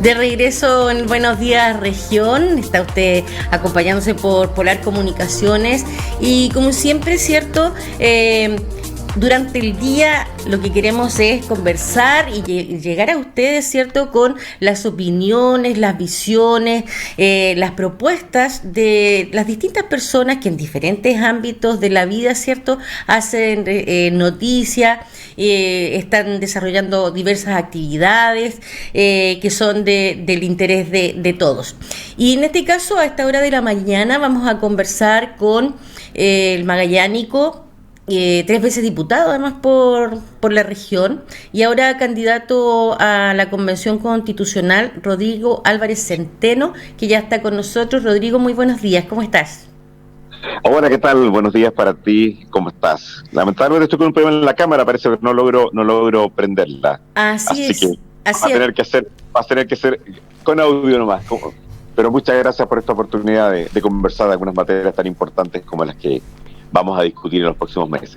De regreso en Buenos Días Región, está usted acompañándose por Polar Comunicaciones y como siempre, ¿cierto? Durante el día lo que queremos es conversar y llegar a ustedes, ¿cierto?, con las opiniones, las visiones, las propuestas de las distintas personas que en diferentes ámbitos de la vida, ¿cierto?, hacen noticia, están desarrollando diversas actividades que son del interés de todos. Y en este caso, a esta hora de la mañana, vamos a conversar con el magallánico, 3 veces diputado además por la región y ahora candidato a la Convención Constitucional, Rodrigo Álvarez Centeno, que ya está con nosotros. Rodrigo, muy buenos días, ¿cómo estás? Hola, ¿qué tal? Buenos días para ti, ¿cómo estás? Lamentablemente estoy con un problema en la cámara, parece que no logro prenderla. Así es. Que va a tener que ser con audio nomás. Pero muchas gracias por esta oportunidad de conversar de algunas materias tan importantes como las que vamos a discutir en los próximos meses.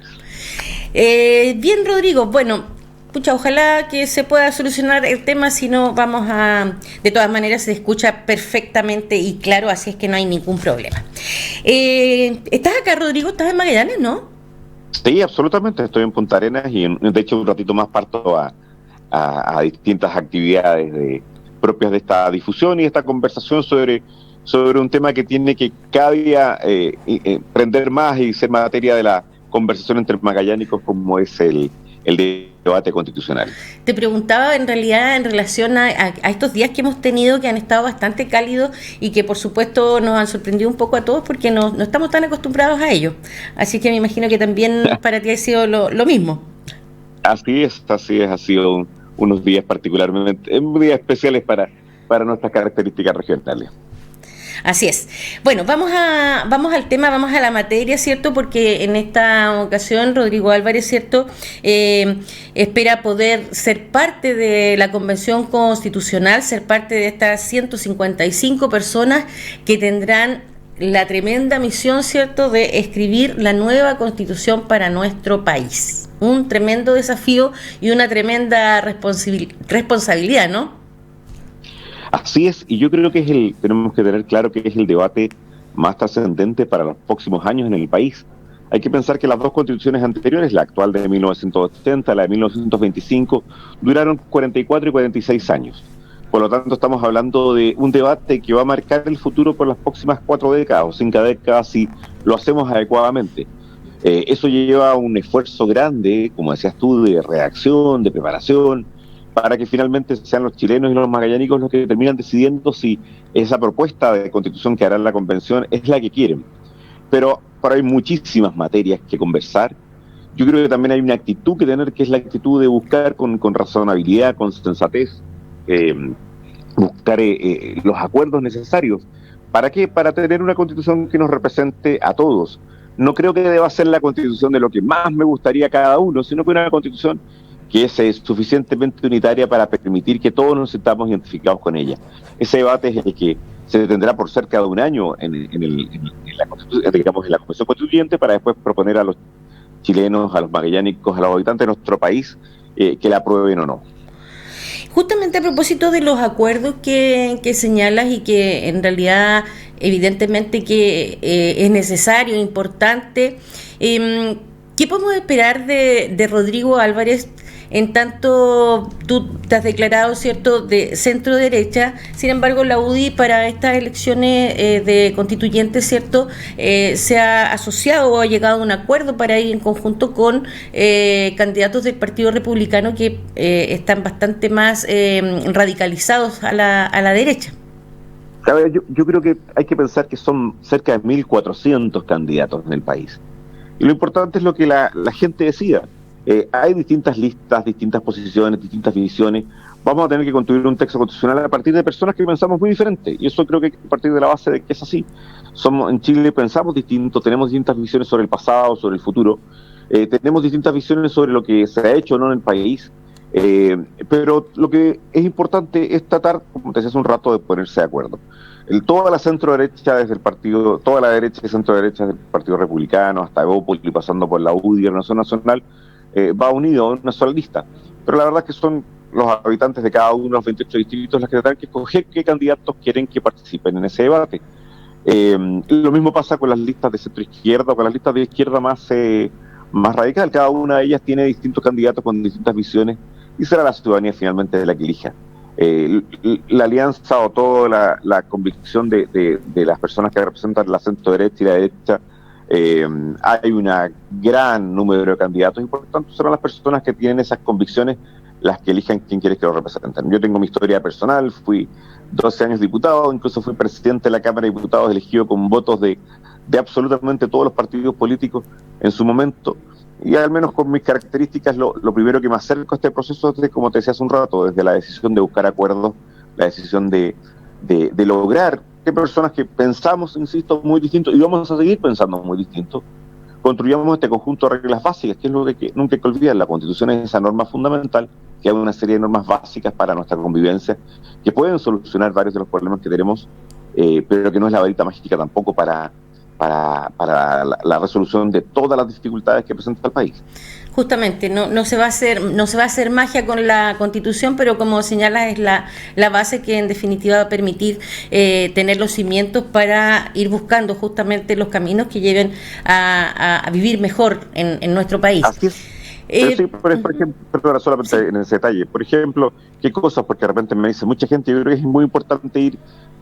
Bien, Rodrigo, bueno, ojalá que se pueda solucionar el tema, si no vamos a... De todas maneras se escucha perfectamente y claro, así es que no hay ningún problema. ¿Estás acá, Rodrigo? ¿Estás en Magallanes, no? Sí, absolutamente, estoy en Punta Arenas y de hecho un ratito más parto a distintas actividades propias de esta difusión y esta conversación sobre un tema que tiene que cada día prender más y ser materia de la conversación entre magallánicos, como es el debate constitucional. Te preguntaba en realidad en relación a estos días que hemos tenido, que han estado bastante cálidos y que por supuesto nos han sorprendido un poco a todos porque no estamos tan acostumbrados a ello. Así que me imagino que también para ti ha sido lo mismo. Así es, ha sido unos días particularmente, días especiales para nuestras características regionales. Así es. Bueno, vamos al tema, vamos a la materia, ¿cierto? Porque en esta ocasión Rodrigo Álvarez, ¿cierto?, espera poder ser parte de la Convención Constitucional, ser parte de estas 155 personas que tendrán la tremenda misión, ¿cierto?, de escribir la nueva Constitución para nuestro país. Un tremendo desafío y una tremenda responsabilidad, ¿no? Así es, y yo creo que tenemos que tener claro que es el debate más trascendente para los próximos años en el país. Hay que pensar que las dos constituciones anteriores, la actual de 1980, la de 1925, duraron 44 y 46 años. Por lo tanto, estamos hablando de un debate que va a marcar el futuro por las próximas 4 décadas o 5 décadas si lo hacemos adecuadamente. Eso lleva un esfuerzo grande, como decías tú, de redacción, de preparación, para que finalmente sean los chilenos y los magallánicos los que terminan decidiendo si esa propuesta de constitución que hará la convención es la que quieren. Pero hay muchísimas materias que conversar. Yo creo que también hay una actitud que tener, que es la actitud de buscar con razonabilidad, con sensatez, buscar los acuerdos necesarios. ¿Para qué? Para tener una constitución que nos represente a todos. No creo que deba ser la constitución de lo que más me gustaría a cada uno, sino que una constitución que es suficientemente unitaria para permitir que todos nos sintamos identificados con ella. Ese debate es el que se tendrá por cerca de un año en la Convención Constituyente, para después proponer a los chilenos, a los magallánicos, a los habitantes de nuestro país que la aprueben o no. Justamente a propósito de los acuerdos que señalas y que en realidad evidentemente que es necesario, importante, ¿qué podemos esperar de Rodrigo Álvarez? En tanto, tú te has declarado, ¿cierto?, de centro derecha, sin embargo la UDI para estas elecciones de constituyentes, ¿cierto?, se ha asociado o ha llegado a un acuerdo para ir en conjunto con candidatos del Partido Republicano que están bastante más radicalizados a la derecha. A ver, yo creo que hay que pensar que son cerca de 1.400 candidatos en el país. Y lo importante es lo que la gente decida. Hay distintas listas, distintas posiciones, distintas visiones. Vamos a tener que construir un texto constitucional a partir de personas que pensamos muy diferente. Y eso creo que hay que partir de la base de que es así. En Chile pensamos distinto, tenemos distintas visiones sobre el pasado, sobre el futuro. Tenemos distintas visiones sobre lo que se ha hecho o no en el país. Pero lo que es importante es tratar, como te decía hace un rato, de ponerse de acuerdo. Toda la centro derecha desde el partido, toda la derecha y centro derecha del Partido Republicano hasta Evópolis, pasando por la UDI y la Nación Nacional, va unido a una sola lista. Pero la verdad es que son los habitantes de cada uno de los 28 distritos los que tendrán que escoger qué candidatos quieren que participen en ese debate. Lo mismo pasa con las listas de centro izquierda o con las listas de izquierda más radical. Cada una de ellas tiene distintos candidatos con distintas visiones y será la ciudadanía finalmente la que elija. La alianza o toda la convicción de las personas que representan la centro derecha y la derecha, hay un gran número de candidatos y por lo tanto serán las personas que tienen esas convicciones las que elijan quién quiere que lo representen. Yo tengo mi historia personal, fui 12 años diputado, incluso fui presidente de la Cámara de Diputados elegido con votos de absolutamente todos los partidos políticos en su momento. Y al menos con mis características, lo primero que me acerco a este proceso es, como te decía hace un rato, desde la decisión de buscar acuerdos, la decisión de lograr que personas que pensamos, insisto, muy distintos, y vamos a seguir pensando muy distintos, construyamos este conjunto de reglas básicas, que es lo que nunca hay que olvidar. La Constitución es esa norma fundamental, que hay una serie de normas básicas para nuestra convivencia, que pueden solucionar varios de los problemas que tenemos, pero que no es la varita mágica tampoco para la resolución de todas las dificultades que presenta el país. Justamente, no se va a hacer magia con la Constitución, pero como señalas es la base que en definitiva va a permitir tener los cimientos para ir buscando justamente los caminos que lleven a vivir mejor en nuestro país. Así es. Sí, por ejemplo, perdona, solamente sí, en ese detalle. Por ejemplo, ¿qué cosas? Porque de repente me dice mucha gente, yo creo que es muy importante ir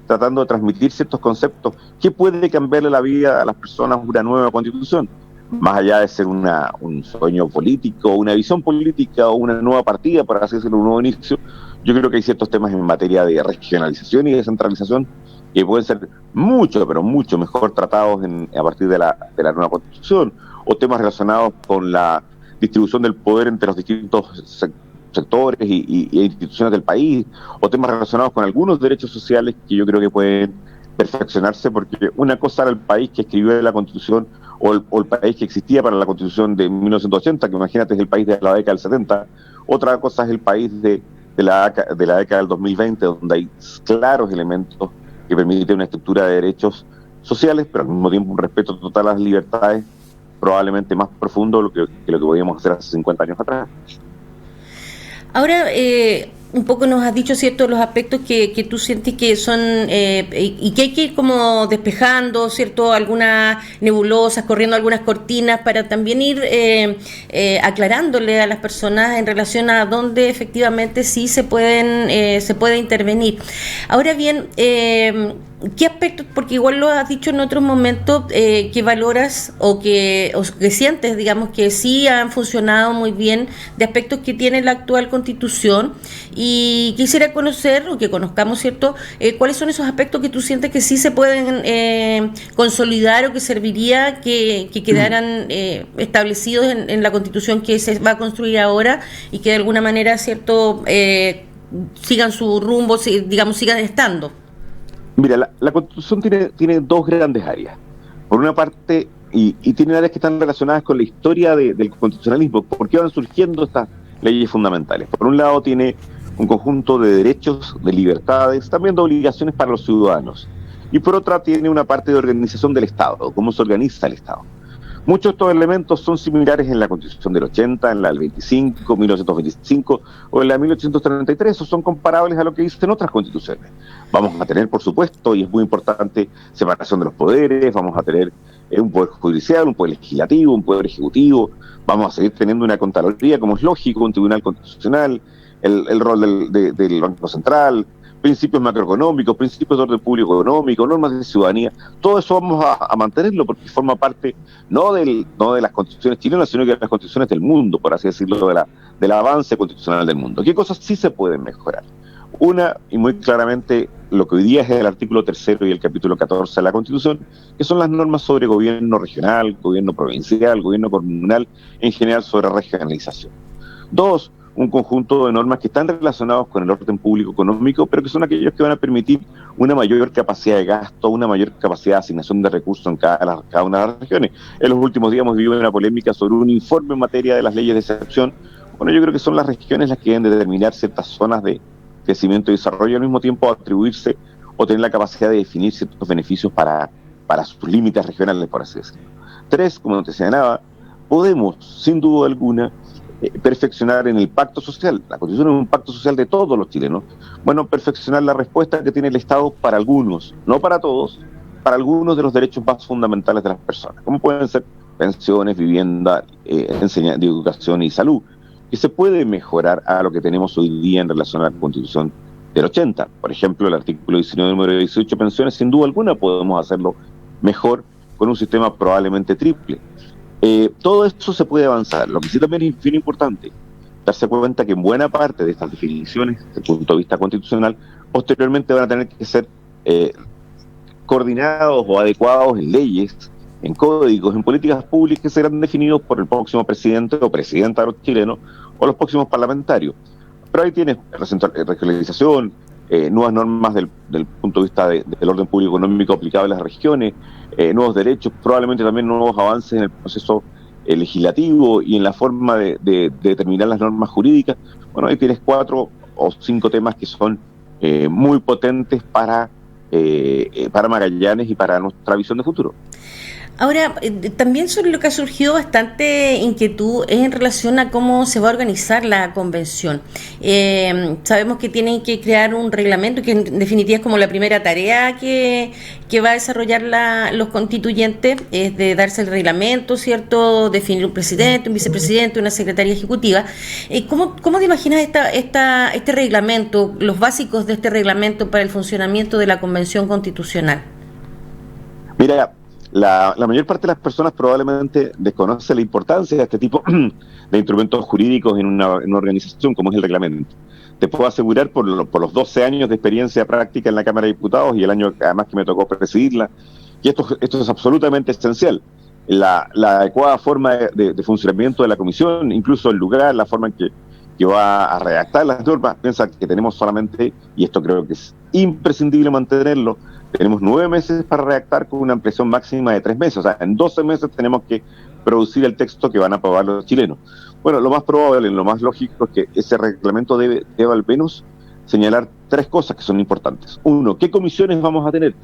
tratando de transmitir ciertos conceptos. ¿Qué puede cambiarle la vida a las personas una nueva Constitución? Más allá de ser un sueño político, una visión política o una nueva partida, para así decirlo, un nuevo inicio, yo creo que hay ciertos temas en materia de regionalización y descentralización que pueden ser mucho, pero mucho mejor tratados a partir de la nueva Constitución, o temas relacionados con la distribución del poder entre los distintos sectores y instituciones del país, o temas relacionados con algunos derechos sociales que yo creo que pueden perfeccionarse, porque una cosa era el país que escribió la Constitución o el país que existía para la Constitución de 1980, que imagínate es el país de la década del 70, otra cosa es el país de la década del 2020, donde hay claros elementos que permiten una estructura de derechos sociales, pero al mismo tiempo un respeto total a las libertades, probablemente más profundo que lo que podíamos hacer hace 50 años atrás. Ahora, un poco nos has dicho, ¿cierto?, los aspectos que tú sientes que son y que hay que ir como despejando, ¿cierto?, algunas nebulosas, corriendo algunas cortinas para también ir aclarándole a las personas en relación a dónde efectivamente sí se puede intervenir. Ahora bien, ¿qué aspectos, porque igual lo has dicho en otros momentos, que valoras o que sientes, digamos, que sí han funcionado muy bien de aspectos que tiene la actual Constitución? Y quisiera conocer, o que conozcamos, ¿cierto?, cuáles son esos aspectos que tú sientes que sí se pueden consolidar o que serviría que quedaran establecidos en la Constitución que se va a construir ahora y que de alguna manera, ¿cierto?, sigan su rumbo, digamos, sigan estando. Mira, la Constitución tiene dos grandes áreas. Por una parte, y tiene áreas que están relacionadas con la historia del constitucionalismo, porque van surgiendo estas leyes fundamentales. Por un lado tiene un conjunto de derechos, de libertades, también de obligaciones para los ciudadanos. Y por otra tiene una parte de organización del Estado, cómo se organiza el Estado. Muchos de estos elementos son similares en la Constitución del 80, en la del 25, 1925 o en la de 1833, o son comparables a lo que dicen otras constituciones. Vamos a tener, por supuesto, y es muy importante, separación de los poderes, vamos a tener un poder judicial, un poder legislativo, un poder ejecutivo, vamos a seguir teniendo una Contraloría, como es lógico, un tribunal constitucional, el rol del Banco Central, principios macroeconómicos, principios de orden público económico, normas de ciudadanía, todo eso vamos a mantenerlo porque forma parte no de las constituciones chilenas, sino que de las constituciones del mundo, por así decirlo, del avance constitucional del mundo. ¿Qué cosas sí se pueden mejorar? Una, y muy claramente, lo que hoy día es el artículo 3 y el capítulo 14 de la Constitución, que son las normas sobre gobierno regional, gobierno provincial, gobierno comunal, en general sobre regionalización. Dos, un conjunto de normas que están relacionados con el orden público económico, pero que son aquellos que van a permitir una mayor capacidad de gasto, una mayor capacidad de asignación de recursos en cada una de las regiones. En los últimos días hemos vivido una polémica sobre un informe en materia de las leyes de excepción. Bueno, yo creo que son las regiones las que deben determinar ciertas zonas de crecimiento y desarrollo, y al mismo tiempo atribuirse o tener la capacidad de definir ciertos beneficios para sus límites regionales, por así decirlo. Tres, como te señalaba, podemos, sin duda alguna, perfeccionar en el pacto social. La Constitución es un pacto social de todos los chilenos. Bueno, perfeccionar la respuesta que tiene el Estado para algunos, no para todos, para algunos de los derechos más fundamentales de las personas, como pueden ser pensiones, vivienda, enseñanza, educación y salud, que se puede mejorar a lo que tenemos hoy día en relación a la Constitución del 80. Por ejemplo, el artículo 19, número 18, pensiones, sin duda alguna podemos hacerlo mejor con un sistema probablemente triple. Todo esto se puede avanzar. Lo que sí también es bien importante, darse cuenta que en buena parte de estas definiciones, desde el punto de vista constitucional, posteriormente van a tener que ser coordinados o adecuados en leyes, en códigos, en políticas públicas que serán definidos por el próximo presidente o presidenta de los chilenos o los próximos parlamentarios. Pero ahí tienes regionalización, nuevas normas del punto de vista del orden público económico aplicable a las regiones, nuevos derechos, probablemente también nuevos avances en el proceso legislativo y en la forma de determinar las normas jurídicas. Bueno, ahí tienes 4 o 5 temas que son muy potentes para Magallanes y para nuestra visión de futuro. Ahora, también sobre lo que ha surgido bastante inquietud es en relación a cómo se va a organizar la convención. Sabemos que tienen que crear un reglamento, que en definitiva es como la primera tarea que va a desarrollar los constituyentes, es de darse el reglamento, ¿cierto? Definir un presidente, un vicepresidente, una secretaria ejecutiva. ¿Cómo te imaginas este reglamento, los básicos de este reglamento para el funcionamiento de la convención constitucional? Mira, la mayor parte de las personas probablemente desconoce la importancia de este tipo de instrumentos jurídicos en una organización como es el reglamento. Te puedo asegurar por los 12 años de experiencia práctica en la Cámara de Diputados y el año además que me tocó presidirla, y esto es absolutamente esencial. La adecuada forma de funcionamiento de la comisión, incluso el lugar, la forma en que va a redactar las normas. Piensa que tenemos solamente, y esto creo que es imprescindible mantenerlo, tenemos 9 meses para redactar con una ampliación máxima de 3 meses. O sea, en 12 meses tenemos que producir el texto que van a aprobar los chilenos. Bueno, lo más probable, lo más lógico es que ese reglamento debe al menos señalar 3 cosas que son importantes. 1, ¿qué comisiones vamos a tener?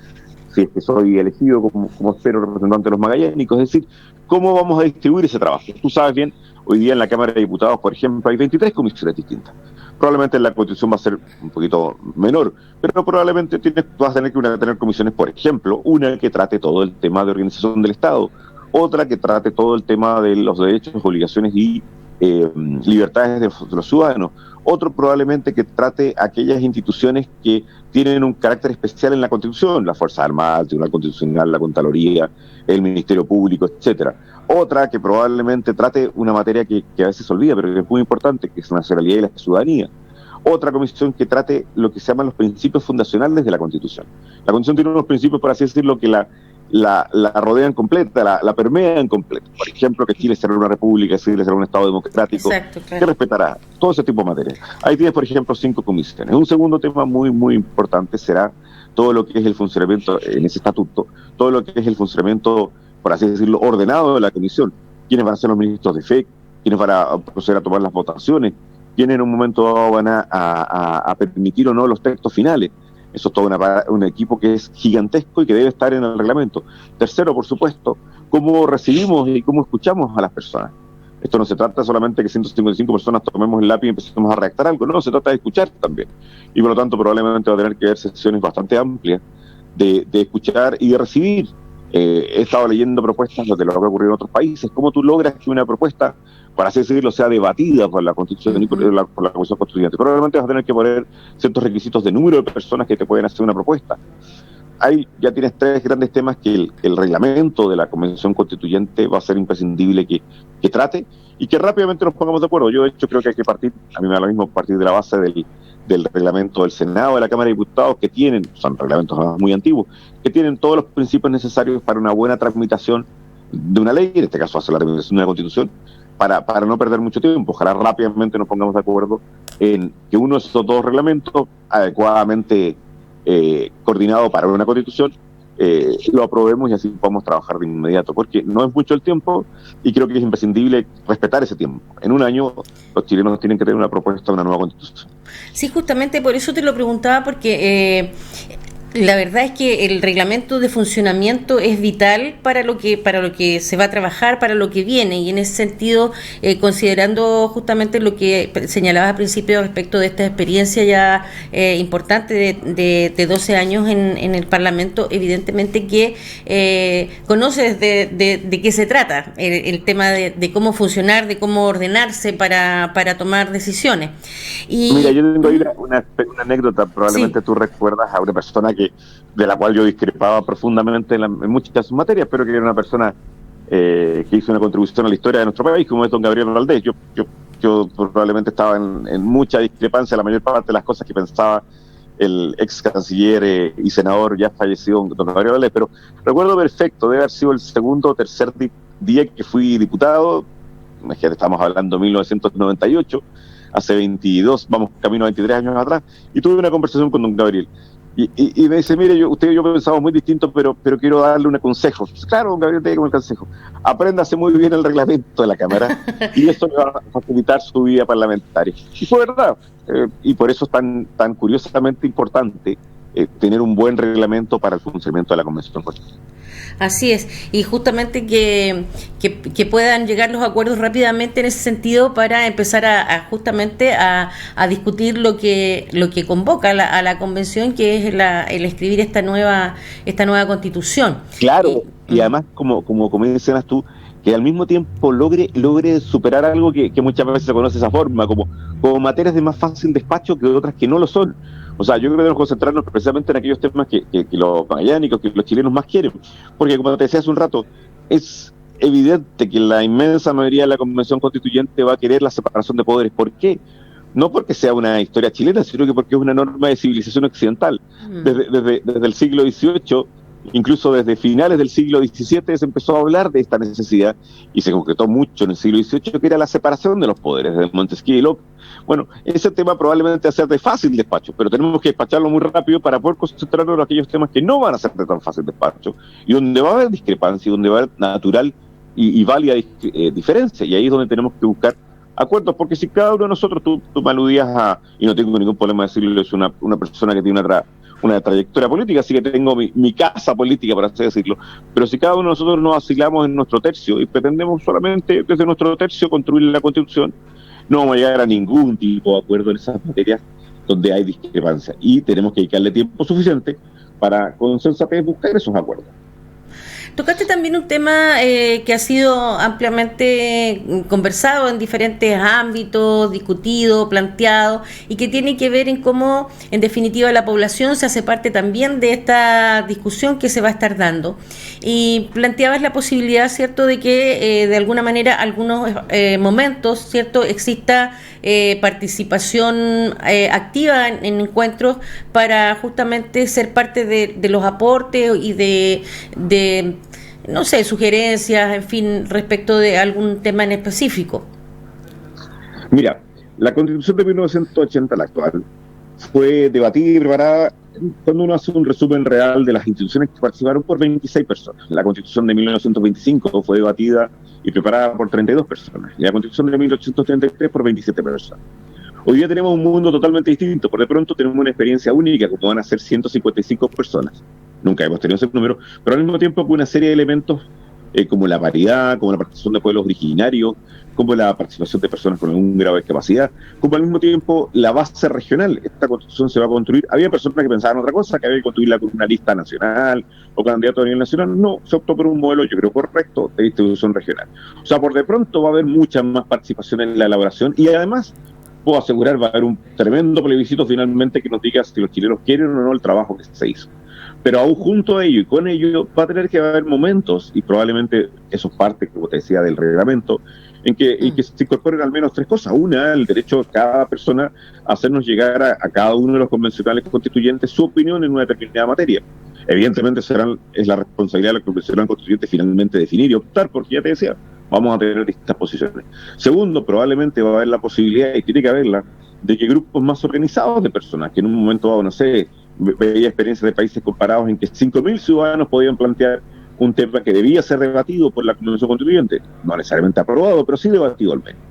Si es que soy elegido como espero representante de los magallánicos, es decir, ¿cómo vamos a distribuir ese trabajo? Tú sabes bien, hoy día en la Cámara de Diputados, por ejemplo, hay 23 comisiones distintas. Probablemente en la Constitución va a ser un poquito menor, pero probablemente vas a tener que tener comisiones, por ejemplo, una que trate todo el tema de organización del Estado, otra que trate todo el tema de los derechos, obligaciones y libertades de los ciudadanos, otro probablemente que trate aquellas instituciones que tienen un carácter especial en la Constitución, la Fuerza Armada, el Tribunal Constitucional, la Contraloría, el Ministerio Público, etcétera. Otra que probablemente trate una materia que a veces se olvida, pero que es muy importante, que es la nacionalidad y la ciudadanía. Otra comisión que trate lo que se llaman los principios fundacionales de la Constitución. La Constitución tiene unos principios, por así decirlo, que la rodean completa, la permean completa. Por ejemplo, que Chile será una república, que Chile será un Estado democrático, exacto, claro, que respetará todo ese tipo de materias. Ahí tienes, por ejemplo, 5 comisiones. Un segundo tema muy, muy importante será todo lo que es el funcionamiento en ese estatuto, todo lo que es el funcionamiento, por así decirlo, ordenado de la comisión. ¿Quiénes van a ser los ministros de fe? ¿Quiénes van a proceder a tomar las votaciones? ¿Quiénes en un momento dado van a permitir o no los textos finales? Eso es todo un equipo que es gigantesco y que debe estar en el reglamento. Tercero, por supuesto, cómo recibimos y cómo escuchamos a las personas. Esto no se trata solamente de que 155 personas tomemos el lápiz y empecemos a redactar algo, no, se trata de escuchar también. Y por lo tanto probablemente va a tener que haber sesiones bastante amplias de escuchar y de recibir. He estado leyendo propuestas de lo que ha ocurrido en otros países, cómo tú logras que una propuesta, por así decirlo, sea debatida por la Constitución y por la Comisión Constituyente. Probablemente vas a tener que poner ciertos requisitos de número de personas que te pueden hacer una propuesta. Ahí ya tienes 3 grandes temas que el reglamento de la Convención Constituyente va a ser imprescindible que trate y que rápidamente nos pongamos de acuerdo. Yo, de hecho, creo que hay que partir, a mí me da lo mismo partir de la base del reglamento del Senado, de la Cámara de Diputados, que son reglamentos muy antiguos, que tienen todos los principios necesarios para una buena tramitación de una ley, en este caso hacer la tramitación de una Constitución, para no perder mucho tiempo. Ojalá rápidamente nos pongamos de acuerdo en que uno de esos 2 reglamentos, adecuadamente coordinado para una Constitución, lo aprobemos y así podamos trabajar de inmediato, porque no es mucho el tiempo y creo que es imprescindible respetar ese tiempo. En un año los chilenos tienen que tener una propuesta de una nueva Constitución. Sí, justamente por eso te lo preguntaba, porque La verdad es que el reglamento de funcionamiento es vital para lo que se va a trabajar, para lo que viene, y en ese sentido, considerando justamente lo que señalabas al principio respecto de esta experiencia ya importante de 12 años en el Parlamento, evidentemente que conoces de qué se trata el tema de cómo funcionar, de cómo ordenarse para tomar decisiones. Y mira, yo tengo ahí una anécdota, probablemente sí. Tú recuerdas a una persona de la cual yo discrepaba profundamente en muchas de sus materias, pero que era una persona que hizo una contribución a la historia de nuestro país, como es don Gabriel Valdés. Yo probablemente estaba en mucha discrepancia la mayor parte de las cosas que pensaba el ex canciller y senador ya fallecido don Gabriel Valdés, pero recuerdo perfecto, debe haber sido el segundo o tercer día que fui diputado, imagínate, estamos hablando de 1998, hace 22, vamos camino a 23 años atrás, y tuve una conversación con don Gabriel. Y me dice, mire, usted y yo pensamos muy distintos, pero quiero darle un consejo. Claro, don Gabriel, te digo el consejo. Apréndase muy bien el reglamento de la Cámara y eso le va a facilitar su vida parlamentaria. Y fue verdad. Y por eso es tan curiosamente importante tener un buen reglamento para el funcionamiento de la Convención Constitucional. Así es, y justamente que puedan llegar los acuerdos rápidamente en ese sentido para empezar justamente a discutir lo que convoca a la convención, que es el escribir esta nueva constitución. Claro, y además como mencionas tú, que al mismo tiempo logre superar algo que muchas veces se conoce de esa forma, como materias de más fácil despacho que otras que no lo son. O sea, yo creo que debemos concentrarnos precisamente en aquellos temas que los magallánicos, que los chilenos más quieren. Porque, como te decía hace un rato, es evidente que la inmensa mayoría de la Convención Constituyente va a querer la separación de poderes. ¿Por qué? No porque sea una historia chilena, sino que porque es una norma de civilización occidental. Desde el siglo XVIII, incluso desde finales del siglo XVII, se empezó a hablar de esta necesidad y se concretó mucho en el siglo XVIII, que era la separación de los poderes, de Montesquieu y Locke. Bueno, ese tema probablemente va a ser de fácil despacho, pero tenemos que despacharlo muy rápido para poder concentrarnos en aquellos temas que no van a ser de tan fácil despacho y donde va a haber discrepancia, donde va a haber natural y válida diferencia, y ahí es donde tenemos que buscar acuerdos, porque si cada uno de nosotros, tú me aludías y no tengo ningún problema de decirlo, es una persona que tiene una trayectoria política, así que tengo mi casa política, por así decirlo, pero si cada uno de nosotros nos asilamos en nuestro tercio y pretendemos solamente desde nuestro tercio construir la Constitución, no vamos a llegar a ningún tipo de acuerdo en esas materias donde hay discrepancia, y tenemos que dedicarle tiempo suficiente para con sensatez buscar esos acuerdos. Tocaste también un tema que ha sido ampliamente conversado en diferentes ámbitos, discutido, planteado, y que tiene que ver en cómo, en definitiva, la población se hace parte también de esta discusión que se va a estar dando. Y planteabas la posibilidad, ¿cierto?, de que de alguna manera, algunos momentos, ¿cierto?, exista participación activa en encuentros para justamente ser parte de los aportes y de no sé, sugerencias, en fin, respecto de algún tema en específico. Mira, la Constitución de 1980, la actual, fue debatida y preparada cuando uno hace un resumen real de las instituciones que participaron por 26 personas. La Constitución de 1925 fue debatida y preparada por 32 personas, y la Constitución de 1833 por 27 personas. Hoy día tenemos un mundo totalmente distinto. Por de pronto tenemos una experiencia única, como van a ser 155 personas. Nunca hemos tenido ese número, pero al mismo tiempo con una serie de elementos como la paridad, como la participación de pueblos originarios, como la participación de personas con algún grado de discapacidad, como al mismo tiempo la base regional. Esta Constitución se va a construir. Había personas que pensaban otra cosa, que había que construirla con una lista nacional o candidato a nivel nacional. No, se optó por un modelo, yo creo, correcto, de distribución regional. O sea, por de pronto va a haber mucha más participación en la elaboración, y además puedo asegurar va a haber un tremendo plebiscito finalmente que nos diga si los chilenos quieren o no el trabajo que se hizo. Pero aún junto a ello y con ello va a tener que haber momentos, y probablemente eso es parte, como te decía, del reglamento, en que se incorporen al menos tres cosas. Una, el derecho de cada persona a hacernos llegar a cada uno de los convencionales constituyentes su opinión en una determinada materia. Evidentemente es la responsabilidad de la convencional constituyente finalmente definir y optar, porque ya te decía, vamos a tener distintas posiciones. Segundo, probablemente va a haber la posibilidad, y tiene que haberla, de que grupos más organizados de personas, que en un momento dado, no sé, veía experiencias de países comparados en que 5.000 ciudadanos podían plantear un tema que debía ser debatido por la Convención Constituyente, no necesariamente aprobado, pero sí debatido al menos.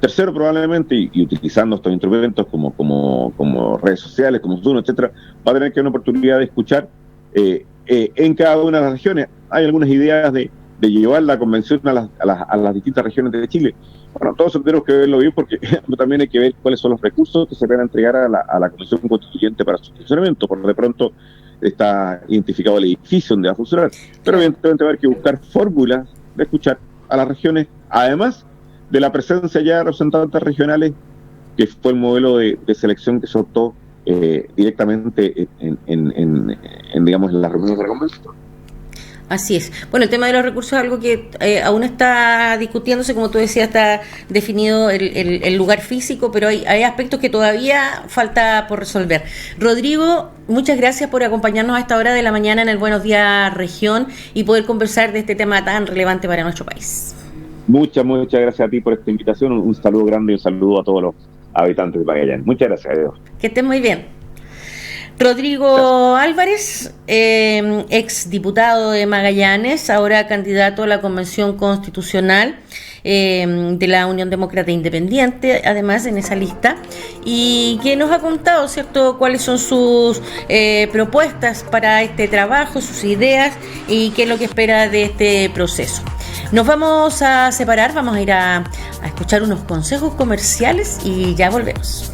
Tercero, probablemente, y utilizando estos instrumentos como redes sociales, como Zoom, etcétera, va a tener que haber una oportunidad de escuchar en cada una de las regiones. Hay algunas ideas de llevar la convención a las distintas regiones de Chile. Bueno, todos tenemos que verlo bien porque también hay que ver cuáles son los recursos que se van a entregar a la Convención Constituyente para su funcionamiento. Por de pronto está identificado el edificio donde va a funcionar, pero evidentemente va a haber que buscar fórmulas de escuchar a las regiones, además de la presencia ya de representantes regionales, que fue el modelo de selección que se optó directamente digamos, en las reuniones de la convención. Así es. Bueno, el tema de los recursos es algo que aún está discutiéndose, como tú decías, está definido el lugar físico, pero hay aspectos que todavía falta por resolver. Rodrigo, muchas gracias por acompañarnos a esta hora de la mañana en el Buenos Días Región y poder conversar de este tema tan relevante para nuestro país. Muchas gracias a ti por esta invitación. Un saludo grande y un saludo a todos los habitantes de Magallanes. Muchas gracias. Adiós. Que estén muy bien. Rodrigo Álvarez, ex diputado de Magallanes, ahora candidato a la Convención Constitucional de la Unión Demócrata Independiente, además en esa lista, y que nos ha contado, ¿cierto?, cuáles son sus propuestas para este trabajo, sus ideas y qué es lo que espera de este proceso. Nos vamos a separar, vamos a ir a escuchar unos consejos comerciales y ya volvemos.